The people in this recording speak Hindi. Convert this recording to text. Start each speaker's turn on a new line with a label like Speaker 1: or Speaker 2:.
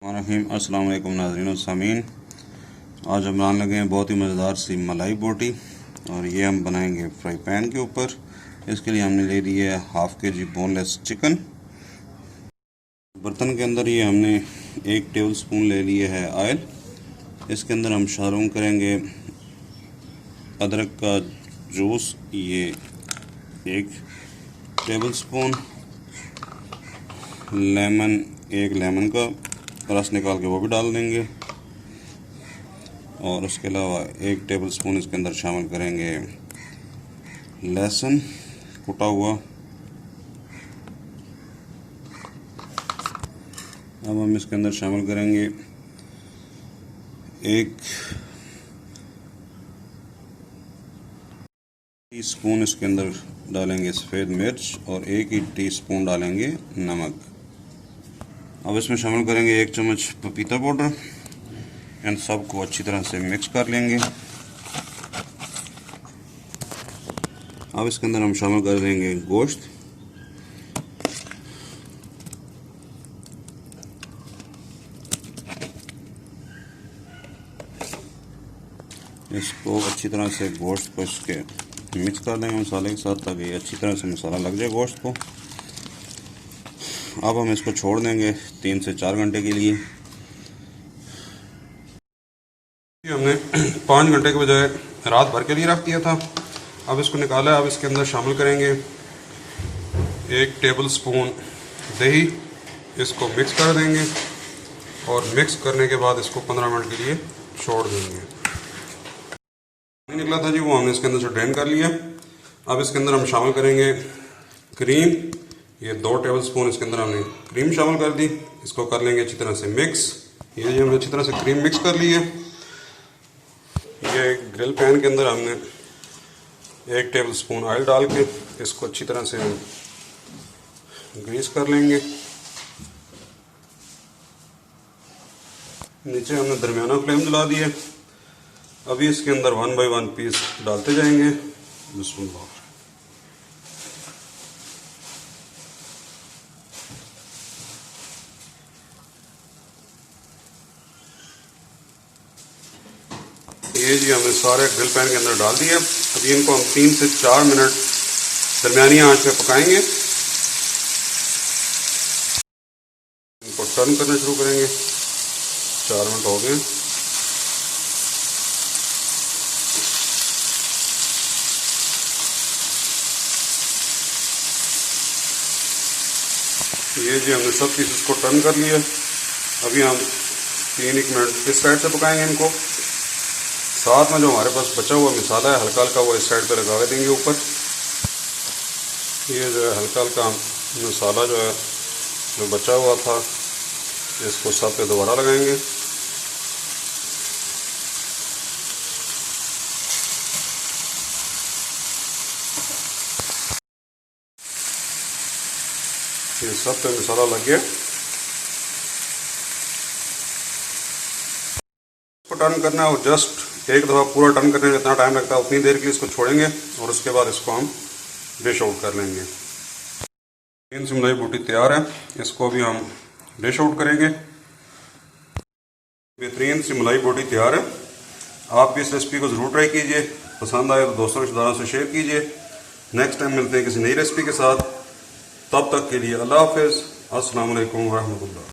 Speaker 1: अस्सलाम वालेकुम नाज़रीन और सामीन। आज हम बनाने लगे हैं बहुत ही मज़ेदार सी मलाई बोटी और ये हम बनाएंगे फ्राई पैन के ऊपर। इसके लिए हमने ले ली है हाफ़ के जी बोनलेस चिकन। बर्तन के अंदर ये हमने 1 टेबल स्पून ले लिया है ऑयल। इसके अंदर हम शारून करेंगे अदरक का जूस, ये 1 टेबल स्पून, लेमन, 1 लेमन का रस निकाल के वो भी डाल देंगे, और उसके अलावा 1 टेबल स्पून इसके अंदर शामिल करेंगे लहसुन कुटा हुआ। अब हम इसके अंदर शामिल करेंगे 1 टीस्पून इसके अंदर डालेंगे सफ़ेद मिर्च और 1 ही टीस्पून डालेंगे नमक। अब इसमें शामिल करेंगे 1 चम्मच पपीता पाउडर। इन सब को अच्छी तरह से मिक्स कर लेंगे। अब इसके अंदर हम शामिल कर देंगे गोश्त। इसको अच्छी तरह से गोश्त को इसके मिक्स कर देंगे मसाले के साथ, ताकि अच्छी तरह से मसाला लग जाए गोश्त को। अब हम इसको छोड़ देंगे 3 से 4 घंटे के लिए। हमने 5 घंटे के बजाय रात भर के लिए रख दिया था। अब इसको निकाला। अब इसके अंदर शामिल करेंगे 1 टेबल स्पून दही। इसको मिक्स कर देंगे और मिक्स करने के बाद इसको 15 मिनट के लिए छोड़ देंगे। निकला था जी, वो हमने इसके अंदर से ड्रेन कर लिया। अब इसके अंदर हम शामिल करेंगे क्रीम। ये 2 टेबल स्पून इसके अंदर हमने क्रीम शामिल कर दी। इसको कर लेंगे अच्छी तरह से मिक्स। ये हमने अच्छी तरह से क्रीम मिक्स कर ली है। ये ग्रिल पैन के अंदर हमने 1 टेबल स्पून ऑयल डाल के इसको अच्छी तरह से हम ग्रीस कर लेंगे। नीचे हमने दरमियाना फ्लेम जला दी है। अभी इसके अंदर 1 बाय 1 पीस डालते जाएंगे। बिस्मिल्लाह। ये जी हमने सारे ग्रिल पैन के अंदर डाल दिया। अभी इनको हम 3 से 4 मिनट दरमियानी आंच पे पकाएंगे। इनको टर्न करना शुरू करेंगे। 4 मिनट हो गए। ये जी हमने सब पीसेस को टर्न कर लिया। अभी हम 3-1 मिनट इस साइड से पकाएंगे इनको। साथ में जो हमारे पास बचा हुआ मसाला है हल्का हल्का, वो इस साइड पे लगा देंगे ऊपर। ये जो है हल्का हल्का मसाला जो है जो बचा हुआ था, इसको सब पे दोबारा लगाएंगे। ये सब पे मसाला लग गया। इसको टर्न करना है और जस्ट एक दफ़ा पूरा टर्न करने में जितना टाइम लगता है उतनी देर के लिए इसको छोड़ेंगे और उसके बाद इसको हम डिश आउट कर लेंगे। बेहतरीन सी मलाई बोटी तैयार है। इसको भी हम डिश आउट करेंगे। बेहतरीन सी मलाई बोटी तैयार है। आप भी इस रेसिपी को ज़रूर ट्राई कीजिए। पसंद आए तो दोस्तों रिश्तेदारों से शेयर कीजिए। नेक्स्ट टाइम मिलते हैं किसी नई रेसिपी के साथ। तब तक के लिए अल्लाह हाफ़िज़। अस्सलाम वालेकुम व रहमतुल्लाह।